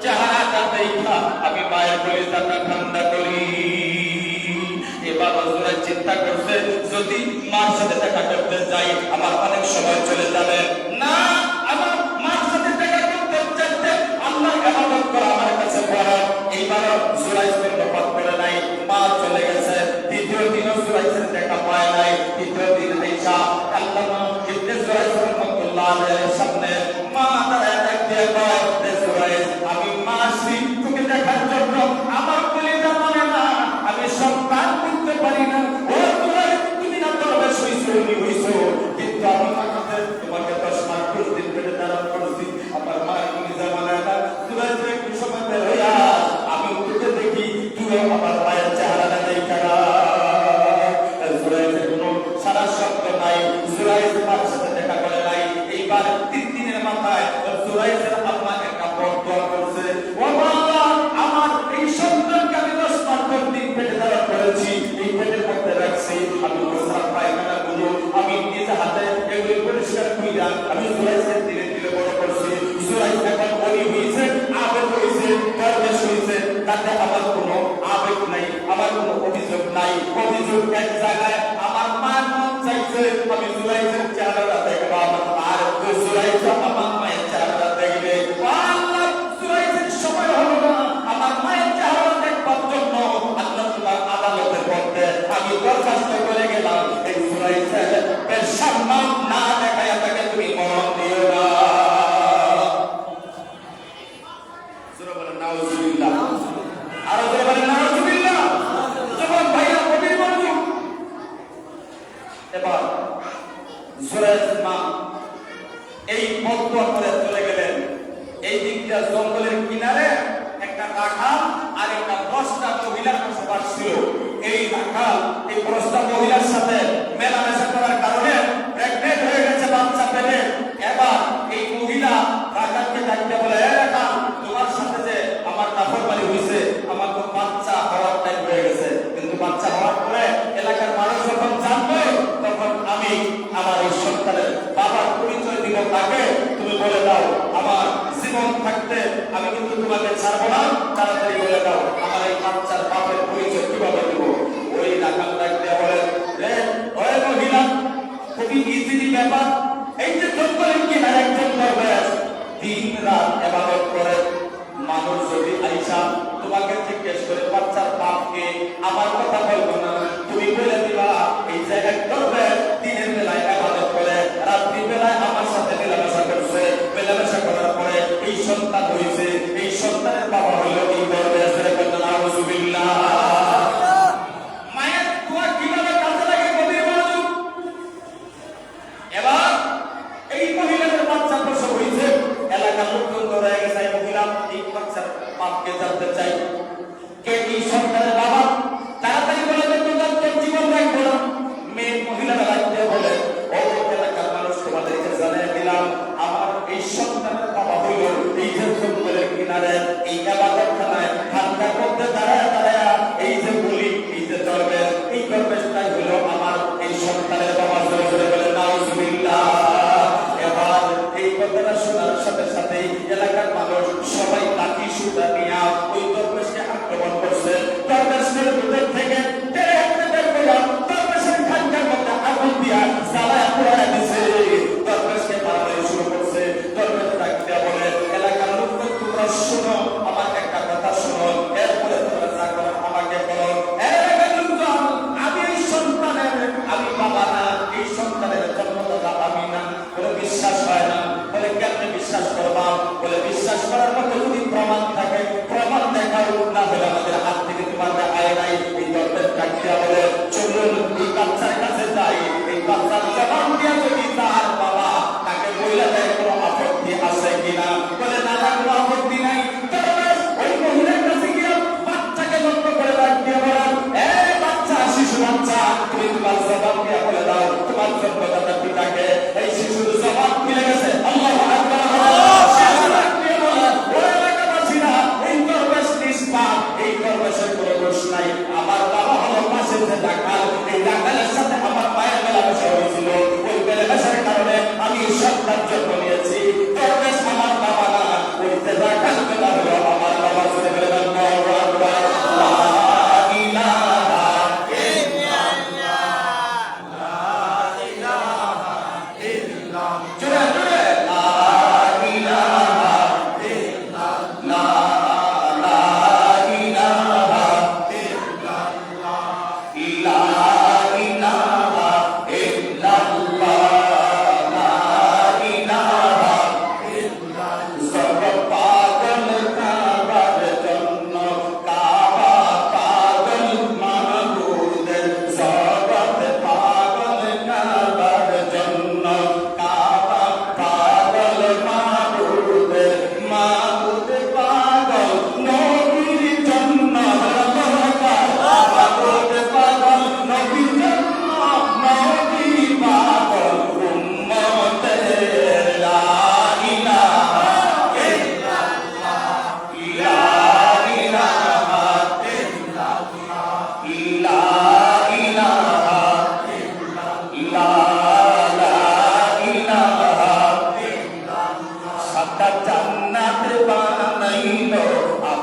চেহারাটা দেখা আমি মায়ের কলিজাটা ঠান্ডা করি। এবার হুজুর চিন্তা করছে যদি মার সাথে দেখা করতে যাই আমার অনেক সময় চলে যাবে, না আমার মার সাথে দেখা করতে চাইতে আল্লাহর ইবাদত করা আমার কাছে বড়। এইবার জুরাইজের নফাত করে নাই, মা চলে গেছে। দ্বিতীয় দিন জুরাইজের দেখা পায় নাই। তৃতীয় দিন আয়েশা আল্লামা ইবনে জুরাইজ রাহমাতুল্লাহ আলাইহির সামনে মা দাঁড়ায় দেখতে পায়, জুরাইজ আমি মা আসি তোকে দেখার জন্য, আমার কলিজা মানে না, আমি সন্তান করতে পারি না। ও জুরাইজ তুমি না তবে হইছো হইছো, কিন্তু আমি তোমাকে 10 মাস 10 দিন ধরে ধারণ করছি, আমার মা কলিজা মানে না। জুরাইজ একটু সময় বের হইয়া আমি উঠে দেখি তুই আমার মায়ের চেহারাটা দেখা না। জুরাইজের কোনো সারা শব্দ নাই, জুরাইজ মার সাথে দেখা করে নাই। এইবার 3 দিনের মাথায় জুরাইজের আম্মা একটা দোয়া করছে, ও আল্লাহ আমার এই সন্তানকে আমি 10 মাস 10 দিন পেটে ধারণ করেছি, এই পেটের মধ্যে রাখছি, আমি প্রস্রাব পায়খানা গুলো আমি নিজ হাতে এগুলো পরিষ্কার কইরা আমি জুরাইজের দিলে দিলে বড় করছি। জুরাইজ এখন বলি হয়েছে, আবেগ হয়েছে, দরবেশ হয়েছে, তাতে আমার কোনো আবেগ নাই, আমার কোনো অভিযোগ নাই। অভিযোগ এক জায়গায়, আমার মার মন চাইছে আমি জুরাইজের চেহারাটা দেখলাম, আর জুরাইজ আমার মায়ের চেহারাটা দেখবে। আল্লাহ জুরাইজের সময় হলো না আমার মায়ের চেহারা দেখবার জন্য, আল্লাহ তোমার আদালতের মধ্যে আমি দরখাস্ত করে গেলাম, এই জুরাইজের সম্মান না দেখায় তাকে তুমি মরণ দিও না। জোরে বলেন নাউজুবিল্লাহ, আর জোরে বলেন নাউজুবিল্লাহ। যখন ভাইয়া কবির বন্ধু এবার জুরাইজ মা এই বদুয়া করে চলে গেলেন। এই দিকটা জঙ্গলের কিনারে একটা রাখাল আর একটা 10টা মহিলার বসবাস ছিল। এই রাখাল এই 10টা মহিলার সাথে মেলামেশা করার কারণে প্রেগনেন্ট হয়ে গেছে, বাচ্চা পেলে। এবার এই মহিলা রাখালকে ডাকতে বলে, এ রাখাল তোমার সাথে যে আমার নাফরমানি হয়েছে, আমার তো বাচ্চা হওয়ার টাইম হয়ে গেছে, কিন্তু বাচ্চা হওয়ার পরে এলাকার মানুষ যখন জানবে তখন আমি আমার এই সন্তানের বাবার পরিচয় দিব, তাকে তুমি বলে দাও আমার জীবন থাকতে আমি কিন্তু তোমাকে ছাড়বো না, তাড়াতাড়ি বলে দাও আমার এই বাচ্চার বাপের পরিচয় কিভাবে দিব। ওই রাখাল ডাকতে বলে, ওই মহিলা খুবই ইজিলি ব্যাপার, এই যে জঙ্গলের কিনারে একজন দরবেশ দিন রাত ইবাদত করে, মানুষ যদি আইসা তোমাকে জিজ্ঞেস করে বাচ্চার বাপকে, আমার কথা বলবো না, তুমি বলে দিবা এই যে এক দরবেশ দিনের বেলায় ইবাদত করে, রাত্রি বেলায় আমার সাথে মেলামেশা করছে, মেলামেশা করার পরে এই সন্তান হয়েছে, এই সন্তানের বাবা হলো এই দরবেশ। নাউজুবিল্লাহ। মায়ের দোয়া কিভাবে কাজে লাগে কবির বন্ধু। এবার এই মহিলাদের বাচ্চা প্রসব হয়েছে, এলাকার লোকজন ধরে গেছে, মহিলা এই বাচ্চার বাপকে জানতে চাই, কে এই সন্তানের বাবা, তাড়াতাড়ি বলে দেন তোর জীবন রাখবো না। মেয়ে মহিলারা রাখতে বলে, ও এলাকার মানুষ তোমাদেরকে জানিয়ে দিলাম আমার এই সন্তানের বাবা হইল এই যে জঙ্গলের কিনারে এই ইবাদতখানায় ঠান্ডার মধ্যে দাঁড়ায় দাঁড়ায় এই যে বলি এই যে দরবেশ, এই দরবেশটাই হইল আমার এই সন্তানের বাবা। জোরে জোরে বলে নাউজুবিল্লাহ। এবার এই কথাটা শোনার সাথে সাথে এলাকার মানুষ সবাই লাঠি সুতা নিয়ে ওই দরবেশকে আক্রমণ করছে। দরবেশের ভিতর থেকে দরবেশের খানকার মধ্যে আগুন দিয়া জ্বালায় পোড়ায় দিছে। দরবেশকে মারামারি শুরু করছে। দরবেশ ডাকতে বলে, এলাকার লোকজন তোমরা শোনো, আমার একটা কথা শোনো, এরপরে তোমরা যা করো আমাকে করো। এলাকার লোকজন, আমি এই সন্তানের আমি বাবা না, এই সন্তানের জন্মদাতা আমি না। বলে বিশ্বাস হয় না। বলে কেমনে বিশ্বাস করবা? বলে বিশ্বাস করার মতো যদি প্রমাণ থাকে প্রমাণ দেখাও, না হলে আমাদের হাত থেকে তোমার দেখায় নাই। এই দরবেশ ডাকতে বলে, চলুন এই বাচ্চার কাছে যাই, এই বাচ্চার জবান দিয়া যদি তার বাবা তাকে বলে দেয় কোনো আপত্তি আছে কিনা। বলে না, কোনো আপত্তি নাই।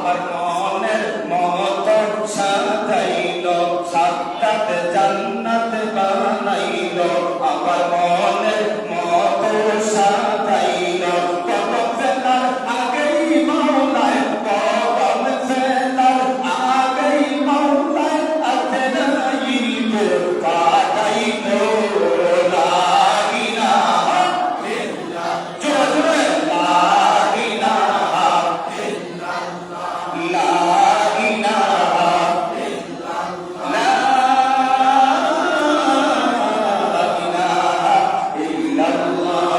আমার মনের মতো সাজাইল, সাক্ষাৎ জান্নাত বানাইল, আমার মনের মতো সাজাইল, কদম ফেলার আগেই মাওলায়, কদম ফেলার আগেই মাওলায় আজরাইল পাঠাইল। লা ইলাহা ইল্লাল্লাহ, জোরে জোরে লা ইলাহা ইল্লাল্লাহ, লা ইলাহা ইল্লাল্লাহ, লা ইলাহা ইল্লাল্লাহ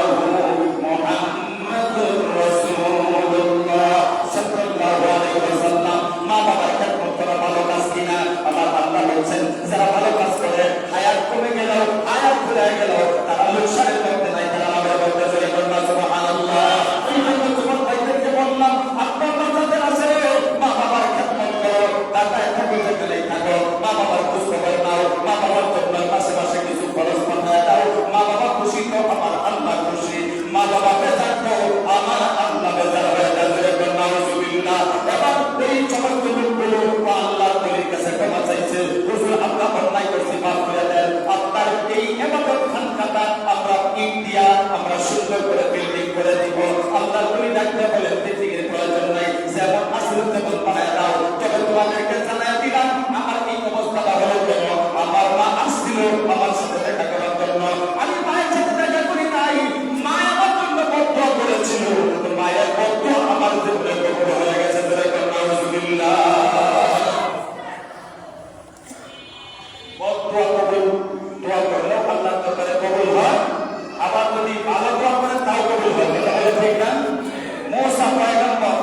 মুহাম্মাদুর রাসূলুল্লাহ সাল্লাল্লাহু আলাইহি ওয়াসাল্লাম। মা বাবার খেদমত করা ভালো কাজ কিনা? আমার আল্লাহ বলছেন যারা ভালো কাজ করে হায়াত কমে গেল, হায়াত ফুরায় গেল, তারা লোকসানের মধ্যে নাই, তারা আমাদের মধ্যে চলে করবে সুবহানাল্লাহ। এই জন্য যুবক ভাইদেরকে বললাম, আপনার বাচ্চাদের আছে, মা বাবার খেদমত করো, টাকায় থাকো যেখানেই থাকো, মা বাবার খোঁজ খবর নাও, মা বাবার জন্য মাসে মাসে কিছু খরচ পাঠায় দাও। মা বাবা খুশি তো আমার আল্লাহ খুশি, মা বাবা বেজার তো আমার আল্লাহ বেজার হয়ে যাবে। নাউজুবিল্লাহ। এবার এই সমস্ত লোকগুলো আল্লাহর নবীর কাছে ক্ষমা চাইছে, হুজুর আমরা অন্যায় করছি, মাফ করে দেন। আপনার এই ইবাদত খানকাটা আমরা ইট দিয়া আমরা সুন্দর করে বিল্ডিং করে দিব। আল্লাহর নবী ডাকতে বলেন বিল্ডিংয়ের প্রয়োজন নাই, যেমন আসল তেমন বানায় দাও। তবে তোমাদেরকে জানাই দিলাম আমার এই অবস্থাটা হলো কেন? আমার মা আসছিল আমার সাথে দেখা করার জন্য, আমি মায়ের সাথে দেখা করি নাই, মা আমার জন্য বদদুয়া করেছিল, মায়ের বদদুয়া আমার জন্য কবুল হয়ে গেছে। নাউজুবিল্লাহ। বদদুয়া কবুল, দোয়া করলেও আল্লাহর দরবারে কবুল হয়, আবার যদি ভালো দোয়া করেন তাও কবুল হয়। তাহলে ঠিক না? মুসা পয়গম্বর,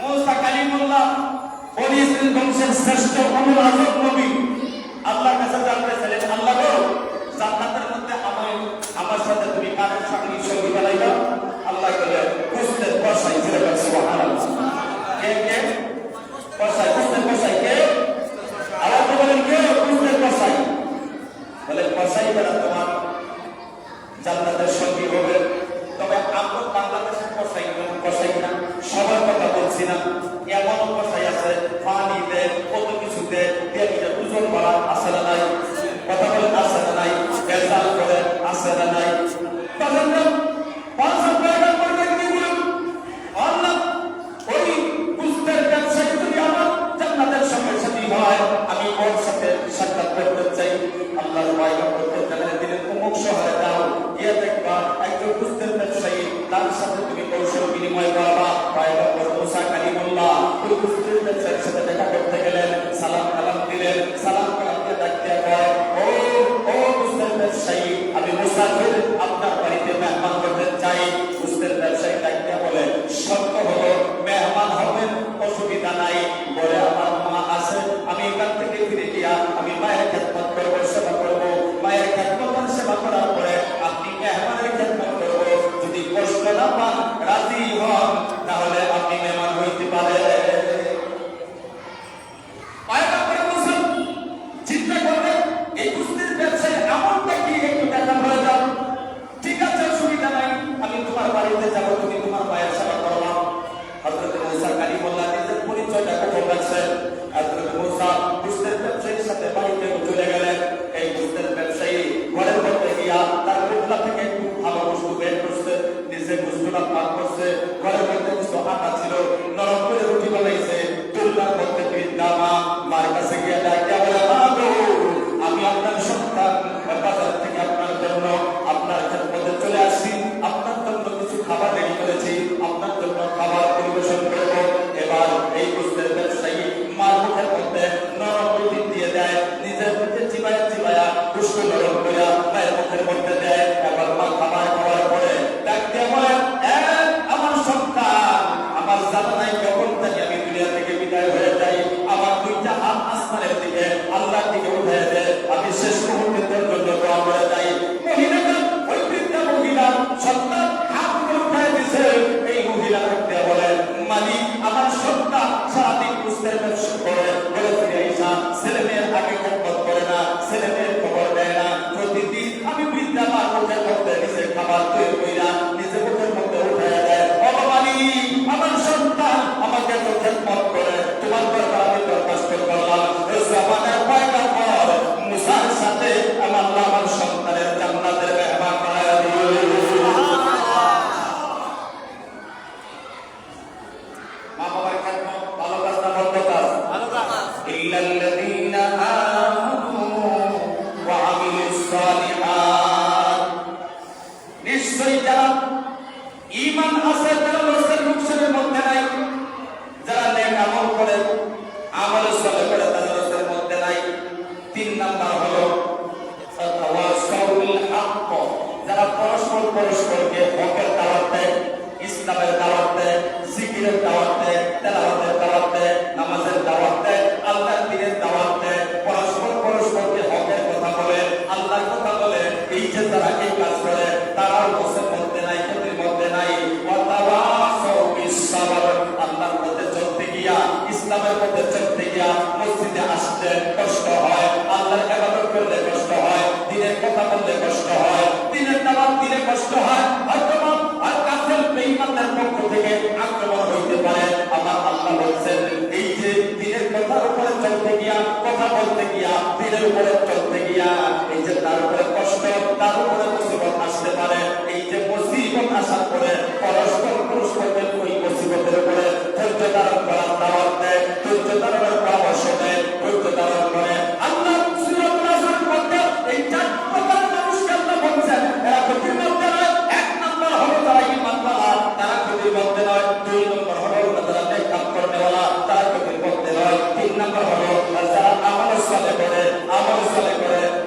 মুসা কালিমুল্লাহ, বনি ইসরাইল বংশের শ্রেষ্ঠ অনুল আযম নবী, আল্লাহর কাছে জানতে চাইলেন, আল্লাহ গো জান্নাতের মধ্যে আমার সাথে তুমি কার সঙ্গী বানাইবা? আল্লাহ বলেন কুস্তের কসাই, যেটা সুবহানাল্লাহ। কে কে কসাই? কুস্তের কসাই কে? আল্লাহ তো বলেন কে? কুস্তের কসাই। বলে কসাই বেলা তোমার জান্নাতের সঙ্গী হবে। তবে আমরা বাংলাদেশের কসাই না, সবার কথা বলছি না, এমন কসাই আছে পানি দেয়, কত কিছু দেয়, দিয়ে ওজন করা আছে না নাই? কথা বলেন আছে না নাই? বেজাল করে আছে না নাই? আমি ওর সাথে সাক্ষাৎ করতে চাই। আল্লাহর ওয়াইদা করতে জানালে দিলেন অমুক শহরে যাও, গিয়ে দেখবা একজন বুঝতের ব্যবসায়ী, তার সাথে তুমি কৌশল বিনিময় করবা। পয়গম্বর মুসা কালিমুল্লাহ ওই বুঝতের ব্যবসায়ীর সাথে দেখা করতে গেলেন, সালাম কালাম দিলেন, সালাম কালাম দিয়ে ডাকতে কয়, ও বুঝতের ব্যবসায়ী, আমি মুসাফির আপনার বাড়িতে মেহমান করতে চাই। বুঝতের ব্যবসায়ী ডাকতে বলে, শর্ত হলো মেহমান হবেন, অসুবিধা নাই, বলে আমার মা আছে, আমি এখান থেকে ফিরে গিয়া আমি মায়ের খেদমত করবো, সেবা করবো। মায়ের খেদমত সেবা করার পরে আপনি মেহমানের খেদমত করবো, যদি কষ্ট না পান, রাজি হন, তাহলে আপনি মেহমান হইতে পারেন। চিন্তা করবেন এই কুস্তির ব্যবসায় এমনটা কি একটু দেখা হয়ে যাও, ঠিক আছে অসুবিধা নাই, আমি তোমার বাড়িতে যাবো, তুমি তোমার মায়ের সেবা করবা। হযরত মুসা কালিমুল্লাহ নিজের পরিচয়টা গোপন রাখছেন। হযরত মুসা কুস্তির ব্যবসায়ীর সাথে বাড়িতে চলে গেলেন। এই কুস্তির ব্যবসায়ী ঘরের মধ্যে গিয়া তার বুকলা থেকে একটু ভালো বস্তু বের করছে, নিজে বস্তুটা পাক করছে। ঘরের মধ্যে কিছু আটা ছিল, নরম করে রুটি বানাইছে, চুলার মধ্যে বৃদ্ধা মা মার কাছে গিয়ে ডাকিয়া বলে, মা গো আমি আপনার সন্তান, বাজার থেকে আপনার জন্য আপনার খেদমতে চলে আসছি, আপনার জন্য কিছু খাবার রেডি করেছি, আপনার জন্য খাবার পরিবেশন করব। এবার এই কুস্তের ব্যবসায়ী মার মুখের মধ্যে নরম রুটি দিয়ে দেয়, নিজের মুখে চিবায়া পুষ্প নরম করিয়া মায়ের মুখের মধ্যে দেয়। এবার মা খাবার খাওয়ার পরে ডাক দিয়ে বলে, আমার সন্তান, আমার জানা নাই কখন থেকে আমি দুনিয়া থেকে বিদায় হয়ে যাই, আমার দুইটা হাত আসমানের দিকে আল্লাহর দিকে উঠে দেয়, আমি শেষ মুহূর্তের জন্য দোয়া করে যাই। মহিলাটা ওই বৃদ্ধা মহিলা সন্তান হাত উঠে দিছে। এই মহিলা ডাকতে বলে, মালিক আমার সন্তান সারাদিন কুস্তের ব্যবসা করে, বলে ফিরে আইসা ছেলে মেয়ের আগে খেদমত করে না, ছেলে মেয়ের খবর দেয় না। প্রতিদিন আমি বৃদ্ধা মার মুখের মধ্যে নিজে খাবার তৈরি কইরা নিজে মুখের মধ্যে উঠে দেয়। ও মালিক আমার সন্তান আমাকে মধ্যে চলতে গিয়া মসজিদে আসতে কষ্ট হয়, আল্লাহর ইবাদত করলে কষ্ট হয়, দিনের কথা বললে কষ্ট হয়, দিনের দাওয়াত দিলে কষ্ট হয়, হয়তো আর কাফের বেঈমানদের পক্ষ থেকে আক্রমণ হইতে পারে। আমার আল্লাহ বলছেন এই যে দিনের কথার উপরে চলতে গিয়া, কথা বলতে গিয়া, দিনের উপরে চলতে গিয়া এই যে তার উপরে কষ্ট, তার উপরে মুসিবত আসতে পারে। এই যে মুসিবত আসার পরে পরস্পরকে ওই মুসিবতের উপরে ধৈর্য ধারণ করার দাওয়াত দেয়, ধৈর্য ধারণের পরামর্শ দেয়, ধৈর্য ধারণ করে। আল্লাহ সূরা নাজর মধ্যে এই চার প্রকার মানুষকে আল্লাহ বলছেন এরা ক্ষতির মধ্যে নয়। এক নম্বর হলো তারা ঈমানওয়ালা, তারা ক্ষতির মধ্যে নয়। দুই নম্বর হলো তারা নেক কাজ করেওয়ালা, তারা ক্ষতির মধ্যে নয়। তিন নম্বর হলো যারা আমল সালে করে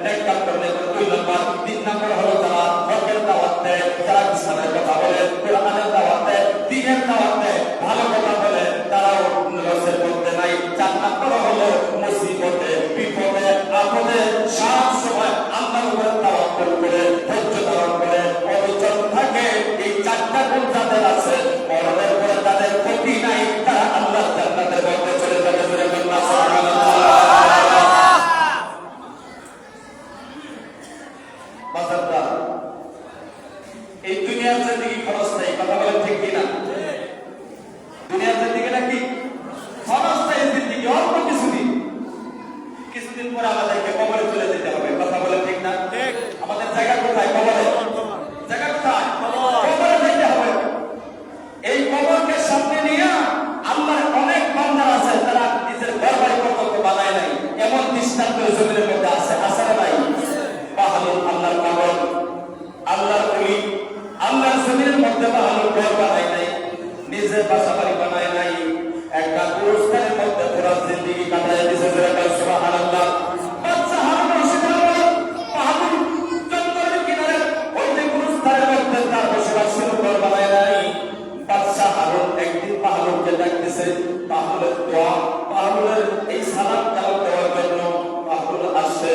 নেক কাজ করে। দুই নম্বর, তিন নম্বর হলো তারা হকের দাওয়াত দেয়, যারা ইসলামের কথা বলে, কোরআনের দাওয়াত দেয়, দ্বীনের দাওয়াত দেয়, ভালো কথা বলে, তারাও লসের মধ্যে নাই। চার নম্বর হলো মুসিবতে, বিপদে, আপদে সব সময় আল্লাহর উপরে তাওয়াক্কুল করে ধৈর্য ধারণ করে অবিচল থাকে। এই চারটা গুণ যাদের আছে, মরণের পরে তাদের ক্ষতি নাই, তারা আল্লাহর জান্নাতের মধ্যে চলে যাবে। সুবহানাল্লাহ। বাজারটা এই দুনিয়ার জিন্দেগি খরচ নাই, কথা বলেন ঠিক কিনা? দুনিয়ার জিন্দেগি নাকি খরচ নাই, জিন্দেগি অল্প কিছুদিন পরে আমাদেরকে কবরে চলে যেতে হবে, কথা বলেন ঠিক না? আমাদের জায়গা কোথায়? কবরে। জায়গা কোথায়? কবরে যেতে হবে। এই কবরকে সামনে নিয়ে আল্লাহর অনেক বান্দা আছে, তারা নিজের ঘর বাড়ি পর্যন্ত বানায় নাই, এমন দৃষ্টান্ত জমিনের মধ্যে আছে, আছে না নাই? বাহালুল আল্লাহর কবর, আল্লাহর ওলি, আল্লাহর জমিনের মধ্যে বাহালুল ঘর বানায় নাই, নিজের বাসা বাড়ি বানায় নাই, একটা পুরস্কারের মধ্যে পুরো জিন্দেগি কাটায় দিয়েছে। সুবহানাল্লাহ। বাচ্চা হারুন বাহাদুর জঙ্গলের কিনারে ওই যে পুরস্কারের মধ্যে তার বসবাসের ঘর বানায় নাই। বাচ্চা হারুন একদিন বাহাদুরকে ডাকতেছে, বাহাদুরের দোয়া, বাহাদুরের এই সালাম কালাম দেওয়ার জন্য বাহাদুর আসছে।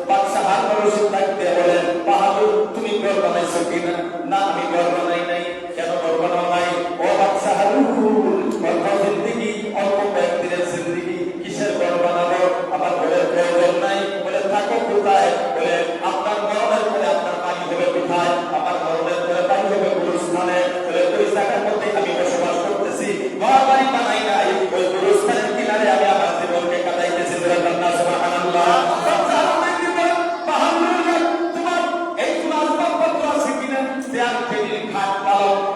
বাচ্চা হারুন রশিদ ডাকতে বলে, বাহাদুর তুমি ঘর বানাইছো কিনা? না, আমি ঘর বানাই নাই। কেন ঘর বানাও নাই? ও বাচ্চা হারুন, অল্প জিন্দেগি, অল্প কয়েকদিনের জিন্দেগি, কিসের ঘর বানাবো? আমার ঘরের প্রয়োজন নাই। বলে থাকো কোথায়? বলে আপনার মরণের পরে আপনার বাড়ি হবে কোথায়? আমার মরণের পরে বাড়ি হবে গুরুস্থানে। বলে ওই জায়গার মধ্যে আমি বসবাস করতেছি, ঘর বাড়ি বানাই নাই, ওই গুরুস্থানের কিনারে আমি আমার জীবনকে কাটাইতেছি। সুবহানাল্লাহ।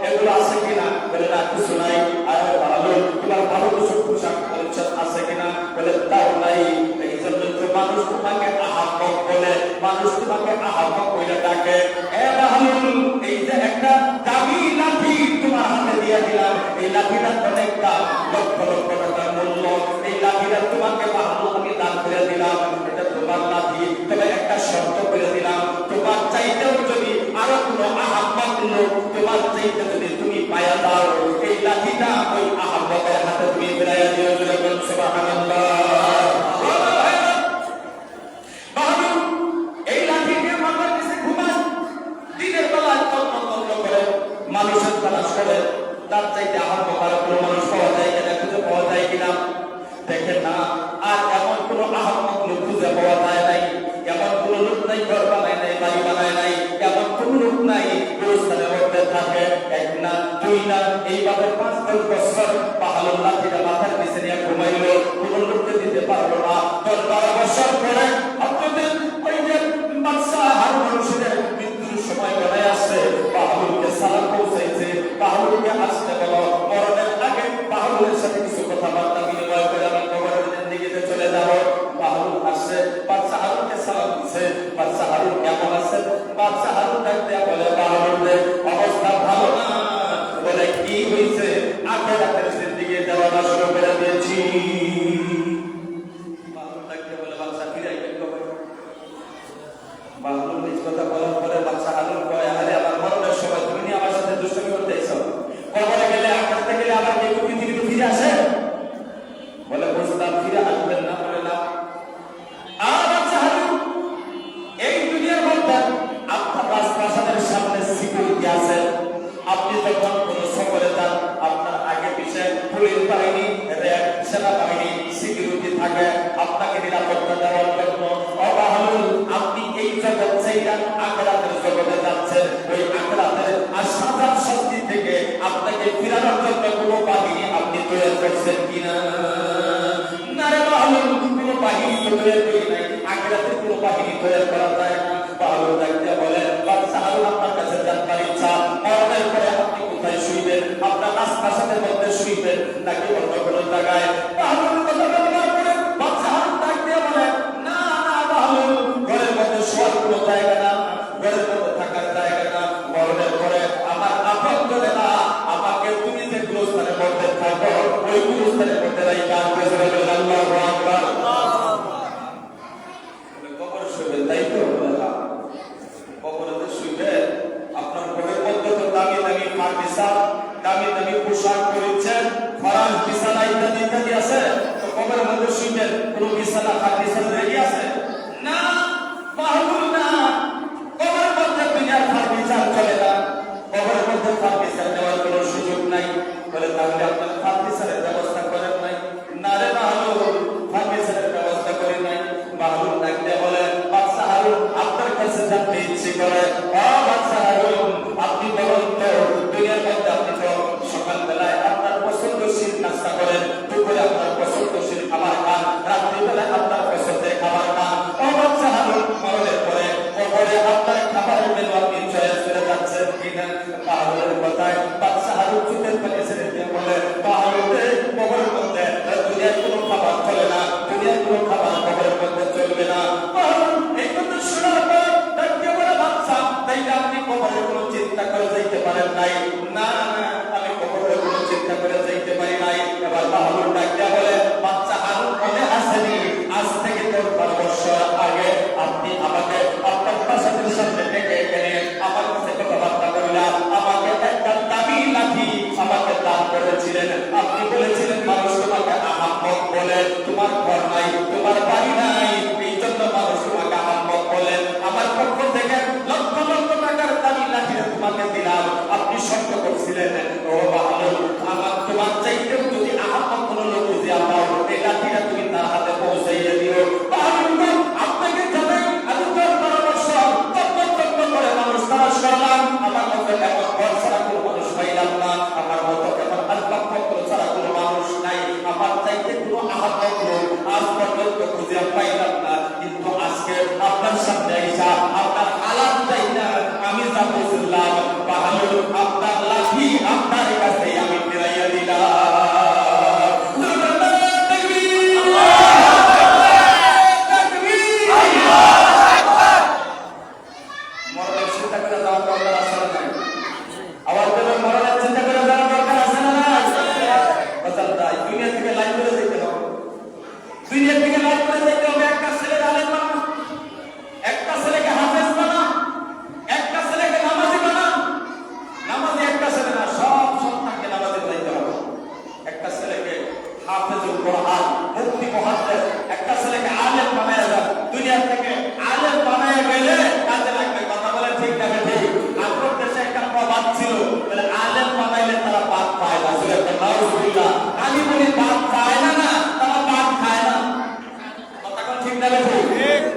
এগুলো আছে কিনা? বলে না, কিছু নাই। আর ভালো তোমার ভালো কিছু পোশাক পরিচ্ছদ আছে কিনা? বলে তাও নাই। এই জন্য মানুষ তোমাকে আহাম্মক বলে, মানুষ তোমাকে আহাম্মক বলে ডাকে। এ বাহালুল, এই যে একটা দামি লাঠি তোমার হাতে দিয়ে দিলাম, এই লাঠিটার অনেকটা লক্ষ লক্ষ টাকার মূল্য। এই লাঠিটা তোমাকে বাহালুল আমি দান করে দিলাম, এটা তোমার লাঠি। তবে একটা শর্ত করে দিলাম, তোমার চাইতেও যদি আরো কোনো আহাম্মক লোক তোমার চাইতে যদি তুমি পায়া দাও, এই লাঠিটা ওই আহাম্মকের হাতে তুমি ফিরাইয়া দিও। সুবহানাল্লাহ। বাহাদুর এই লাঠি নিয়ে মাথার নিচে ঘুমায়, দিনের বেলায় তন্ন করে মানুষের তালাশ করে, তার চাইতে আহাম্মক আর কোনো মানুষ পাওয়া যায় কিনা, খুঁজে পাওয়া যায় কিনা। দেখেন না, আর এমন কোনো আহাম্মক লোক খুঁজে পাওয়া যায় নাই। এমন কোন লোক নাই ঘর বানায় নাই, বাড়ি বানায় নাই, এমন কোন লোক নাই গুরুস্থানের মধ্যে থাকে। এক না, দুই না, এইভাবে 5-10 বছর বাহালুল লাঠিটা মাথার নিচে নিয়ে ঘুমাইল, কোন লোককে দিতে পারলো না। 10-12 বছর পরে আপনাদের ওই যে বাদশা হারুন রশিদের মৃত্যুর সময় বেড়ে আসছে, বাহালুলকে সালাম পৌঁছাইছে, বাহালুলকে আসতে বলো। মরণের আগে বাহালুলের সাথে কিছু কথাবার্তা বিনিময় করে আমি কবরের জিন্দেগিতে চলে যাব। বাহালুল আসছে, বাদশা হারুনকে সালাম দিচ্ছে। বাদশা হারুন কেমন আছেন? বাদশা হারুন ডাকতে বলে, বাহালুলের অবস্থা ভালো না। বলে কি হয়েছে? আখিরাতের জিন্দেগি দেওয়া শুরু করে দিয়েছি। বাহালুল ডাকতে বলে, বাদশা ফিরাইবেন কবে? বাহালুল এই কথা বলার পরে বাদশা হারুন কয়, আরে আমার মরণের সময় তুমি আমার সাথে দুষ্টুমি করতেছ, কবরে গেলে আকাশে গেলে আবার কেউ পৃথিবীতে ফিরে আসে? বলে বুঝলাম, ফিরে আসবেন না। বলে না। আর বাদশা হারুন এই দুনিয়ার মধ্যে আপনার রাজপ্রাসাদের সামনে সেনাবাহিনী সিকিউরিটি থাকে আপনাকে নিরাপত্তা দেওয়ার জন্য। আপনি এই জগৎ থেকে আখিরাতের জগতে যাচ্ছেন, ওই আখিরাতের আশাদার শক্তি থেকে আপনাকে ফিরানোর জন্য কোনো বাহিনী আপনি তৈরি করছেন কিনা? না রে বাহালুল, কোনো বাহিনী তৈরি করি নাই, আখিরাতের কোনো বাহিনী তৈরি করা যায় না। বাহালুল ডাকতে বলে, বাদশা হারুন আপনার কাছে জানবার ইচ্ছা, মরণের পরে আপনি কোথায় শুইবেন? আপনার রাজপ্রাসাদের মধ্যে শুইবেন নাকি অন্য কোনো জায়গায়? বাহালুল কথা বলার পরে বাদশা হারুন ডাকতে বলে, না না বাহালুল, ঘরের মধ্যে শোয়ার কোনো জায়গা না, ঘরের মধ্যে থাকার জায়গা না। মরণের পরে আমার আপন করে না, আমাকে তুমি যে গুরুস্থানের মধ্যে থাকো ওই গুরুস্থানের মধ্যে রাইখা আল্লাহু আকবার। কবর শুইবেন, তাই তো? কবরে শুইবেন, আপনার ঘরের মধ্যে তো দামি দামি ফার্নিচার, দামি দামি পোশাক পরিচ্ছেদ, ফরাস বিছানা ইত্যাদি ইত্যাদি আছে, তো কবরের মধ্যে শুইবেন, কোনো বিছানা ফার্নিচার রেডি আছে না? বাহুল না, কবরের মধ্যে দুনিয়ার ফার্নিচার চলে না, কবরের মধ্যে ফার্নিচার নেওয়ার কোনো সুযোগ নাই। বলে তাহলে আপনার ফার্নিচারের ব্যবস্থা করেন নাই? না রে বাহুল, ফার্নিচারের ব্যবস্থা করি নাই। বাহুল ডাকতে বলে, বাদশা হারুন আপনার কাছে জানতে ইচ্ছে করে, বাদশা হারুন আপনি বলুন তো, দুনিয়ার মধ্যে আপনি তো সকালবেলায় আপনার পছন্দশীল নাস্তা করেন, দুপুরে আপনার পছন্দশীল খাবার খান, রাত্রিবেলায় আপনার পছন্দের খাবার খান। বাদশা হারুন মরণের পরে কবরে আপনার খাবারের মেনু আপনি চয়েস করে যাচ্ছেন কিনা? বাহুলের কথায় বাদশা হারুন চুপের পানি ছেড়ে দিয়ে বলে, বাহুলে কবরের মধ্যে দুনিয়ার কোনো খাবার চলে না, দুনিয়ার কোনো খাবার কবরের মধ্যে চলবে না। এই কথা শোনার পর ডাকতে বলে, বাদশা তাইলে আপনি কবরের কোনো চিন্তা করে যাইতে পারেন নাই? না না, আমি কবরের কোনো চিন্তা করে যাইতে পারি নাই। এবার বাহুল ডাকতে বলে, বাদশা হারুন মনে আসেনি আজ থেকে 12 বছর আগে আপনি আমাকে আপনার প্রাসাদের সামনে ডেকে এনে আমার কাছে কথাবার্তা করিলেন, আমাকে একটা দামি লাঠি আমাকে দান করেছিলেন। আপনি বলেছিলেন মানুষ তোমাকে আহাম্মক বলে, তোমার ঘর নাই, তোমার বাড়ি নাই, এই জন্য মানুষ তোমাকে আহাম্মক বলে। আমার পক্ষ থেকে লক্ষ লক্ষ টাকার দামি লাঠি তোমাকে দিলাম, আপনি শর্ত করছিলেন, ও বাহালুল আমার তোমার চাইতে যদি আহাম্মক কোনো লোক বুঝে আমার এই লাঠিটা তুমি তার হাতে পৌঁছাইয়ে দিও। বাহালুল আপনাকে জানাই আমি 12 বছর তত্ত্ব করে মানুষ তালাশ করলাম, আমার মতো এমন ঘর ছাড়া কোনো মানুষ পাইলাম না, আমার মতো এমন আসবাবপত্র ছাড়া কোনো মানুষ নাই, আমার চাইতে কোনো আহাম্মক লোক আজ পর্যন্ত খুঁজে পাইলাম না। কিন্তু আজকে আপনার সামনে আইসা আপনার হালাত চাই না, আমি যা বুঝলাম বাহালুল আপনার লাঠি আপনার কাছে আমি ফিরাইয়া দিলাম। মরণের চিন্তা করে যাওয়ার দরকার আছে না নাই? আবার বলবেন মরণের চিন্তা করে যাওয়ার দরকার আছে না নাই? কথা তাই, দুনিয়া থেকে লাইভ করে যেতে হবে, দুনিয়া থেকে লাইভ করে যেতে হবে। একটা ছেলের আলেম বানা, একটা ছেলেকে হাফেজ বানা, একটা ছেলেকে নামাজি বানা। নামাজি একটা ছেলে না, সব সন্তানকে নামাজি বানাইতে হবে। একটা ছেলেকে হাফেজুল কোরআন, মুফতি মুহাদ্দিস, একটা ছেলেকে আলেম বানায়া যান। দুনিয়া থেকে আলেম বানায়া গেলে কাজে লাগবে। কথা বলে ঠিক না ঠিক? আপনার দেশে একটা প্রবাদ ছিল, বলে আলেম বানাইলে তারা পাপ পায় না। নাউজুবিল্লাহ, আমি বলি পাপ পায় না, না তারা পাপ খায় না। কথা কোন ঠিক না ঠিক?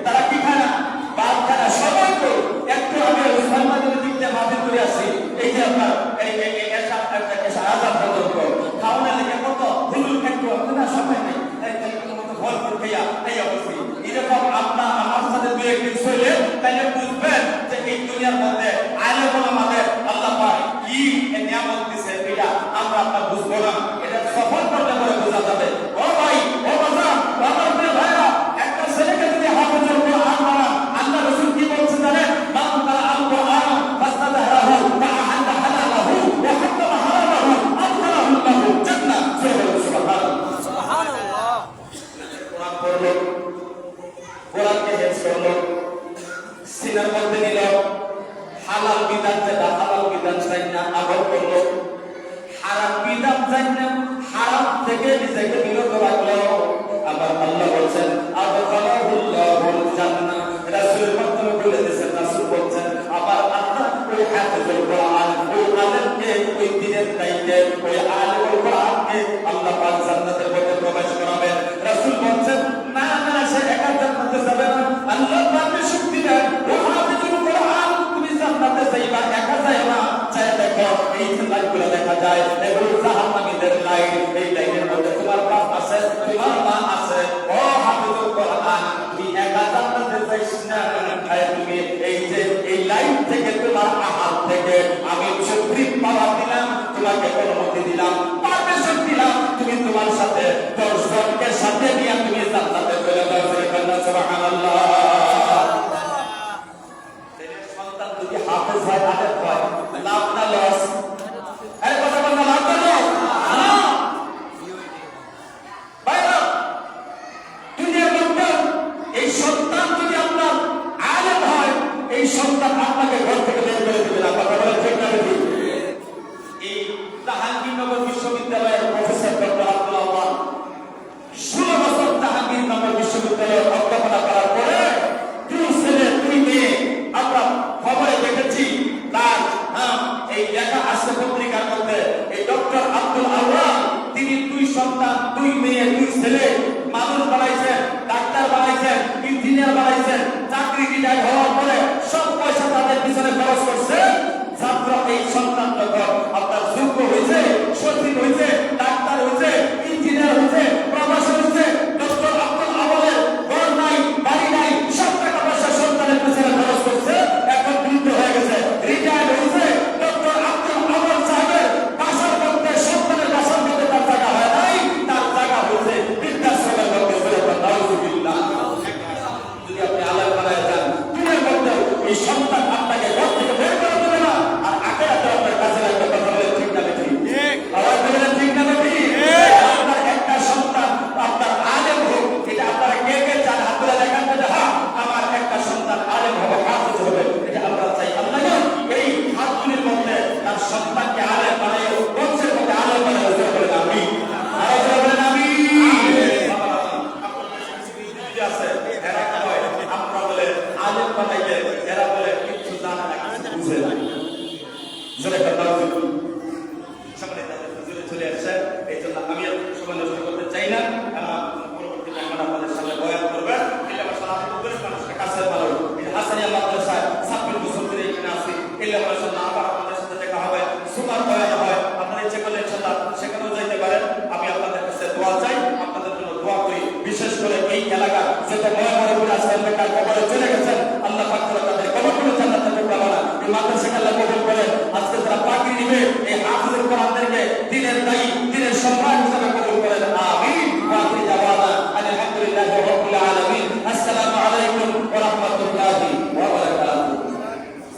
তারা কি খায় না? পাপ খায় না। সবাই তো একটু আগে মুসলমানদের দিক দিয়ে মাফিল করে আসি, এই যে আপনার এই এসা আজাদ পর্যন্ত খাওয়ানোর লেগে কত হুলুল খাইতো না, সবাই নাই ভরপুর খাইয়া এই অবস্থি। এরকম আপনার আমার সাথে দু একদিন চলে তাইলে বুঝবেন যে এই দুনিয়ার মধ্যে আলেম ওলামাদের আল্লাহ পাক কি নিয়ামত দিছে, এটা আমরা আপনার বুঝবো না, এটা সফল করলে পরে বোঝা যাবে। ও ভাই, ও বাজার, আমার প্রিয় ভাইরা, একটা ছেলেকে যদি হাফেজুল কোরআন বানান, আল্লাহ রাসূল কি বলছে জানেন? মান তারা আল কোরআন ফাস্তাদহারাহু ফাআহাল্লা হালালাহু ওয়া হারামা হারামাহু আদখালাহু লাহু জান্নাহ। সুবহানাল্লাহ, সুবহানাল্লাহ। কোরআন পড়লো, কোরআনকে হেফজ করলো, সিনার মধ্যে নিল, হালাল বিধান যেটা হালাল বিধান চাই না আমল করলো, হারাম বিধান চাই না হারাম থেকে নিজেকে বিরত রাখলো। আবার আল্লাহ বলছেন আদখালাহুল্লাহুল জান্নাহ, রাসূলের মাধ্যমে বলে দিয়েছেন, রাসূল বলছেন। আবার আল্লাহ ওই হাফেজুল কোরআন, ওই আলেমকে, ওই দ্বীনের দায়িত্বে, ওই আলেমুল কোরআনকে আল্লাহ পাক জান্নাতের মধ্যে প্রবেশ যায়, এগুলো জাহান্নামীদের লাইন। এই লাইনের মধ্যে তোমার বাপ আছে, তোমার মা আছে। ও হাফিজুল কোরআন, তুমি একা জান্নাতে যাইস না, তুমি এই যে এই লাইন থেকে তোমার আহার থেকে আমি সুপ্রিম পাওয়ার দিলাম, তোমাকে অনুমতি দিলাম, পারমিশন দিলাম, তুমি তোমার সাথে 10 জনকে সাথে নিয়ে তুমি জান্নাতে চলে যাও। সুবহানাল্লাহ। সন্তান যদি হাফেজ হয়, আলেম হয়, লাভ না লস? এই কথা বলতে লাভ না লস? ভাইরা, দুনিয়ার মধ্যে এই সন্তান যদি আপনার আলেম হয়, এই সন্তান আপনাকে ঘর থেকে বের করে দিবে না। কথা বলে ঠিক না বেশি? এই জাহাঙ্গীরনগর বিশ্ববিদ্যালয়ের প্রফেসর ডক্টর আব্দুল আওয়াল 16 বছর জাহাঙ্গীরনগর বিশ্ববিদ্যালয়ে অধ্যাপনা করার পরে 2 ছেলে 2 মেয়ে আমরা খবরে দেখেছি। তার এই লেখা আসছে পত্রিকার মধ্যে। এই ডক্টর আব্দুল আওয়াল তিনি 2 সন্তান, 2 মেয়ে, 2 ছেলে মানুষ বানাইছেন, ডাক্তার বানাইছেন, ইঞ্জিনিয়ার বানাইছেন। চাকরি রিটায়ার হওয়ার পরে সব পয়সা তাদের পিছনে খরচ করছে। ছাত্র এই সন্তান যখন আপনার যোগ্য হয়েছে, সচিব হয়েছে, ডাক্তার হয়েছে, ইঞ্জিনিয়ার হয়েছে, প্রফেসর হয়েছে, ডক্টর আব্দুল আওয়ালের ঘর নাই, বাড়ি নাই, সব টাকা পয়সা সন্তানের পিছনে খরচ করছে। এখন বৃদ্ধ হয়ে গেছে, রিটায়ার হয়েছে। ডক্টর আব্দুল আওয়াল সাহেবের বাসার মধ্যে, সন্তানের বাসার মধ্যে তার জায়গা হয় নাই, তার জায়গা হয়েছে বৃদ্ধাশ্রমের মধ্যে। নাউযুবিল্লাহ। যদি আপনি আলেম বানায় যান, দুনিয়ার মধ্যে এই সন্তান আপনাকে ঘর থেকে বের করে দেবে না, আর আখিরাতে আপনার কাছে লাগবে। কথা বলে ঠিক না বেশি? আওয়াজ দিবেন ঠিক না বেশি? আপনার একটা সন্তান আপনার আলেম হোক, এটা আপনারা কে কে চান? হাত তুলে দেখান যে হ্যাঁ, আমার একটা সন্তান আলেম হবে, হাফেজ হবে। এটা আমরা চাই। আল্লাহ এই হাতগুলির মধ্যে তার সন্তানকে আলেম বানায়, বংশের মধ্যে আলেম বানায়। বলেন আমিন। আর বলেন আমিন। আছে এরা কয় আমরা বলে আলেম বানাইলে, এরা বলে কিছু জানে না, কিছু বুঝে না। জোরে কথা বলুন। সামনে তাদের হুজুরে চলে আসছে, এই জন্য আমি আর সময় নষ্ট করতে চাই না। পরবর্তী মেহমান আপনাদের সামনে বয়ান করবে। এটা আমার সালাম করে মানুষের কাছে ভালো। এই হাসানিয়া মাদ্রাসায় 26 বছর ধরে এখানে আছি। এলে আমার সাথে আবার আপনাদের সাথে দেখা হবে, সুপার বয়ান হয়। আপনারা ইচ্ছে করলে ইনশাআল্লাহ সেখানেও যাইতে পারেন। আমি আপনাদের কাছে দোয়া চাই, আপনাদের জন্য দোয়া করি। বিশেষ করে এই এলাকা যেটা মনে করে আজকে বেকার কবরে চলে গেছেন, আল্লাহ পাক তাদের কবরগুলো জান্নাতে ঢুকাবে না। এই মাদ্রাসাকে আল্লাহ কবুল করেন। আজকে যারা পাকড়ি নিবে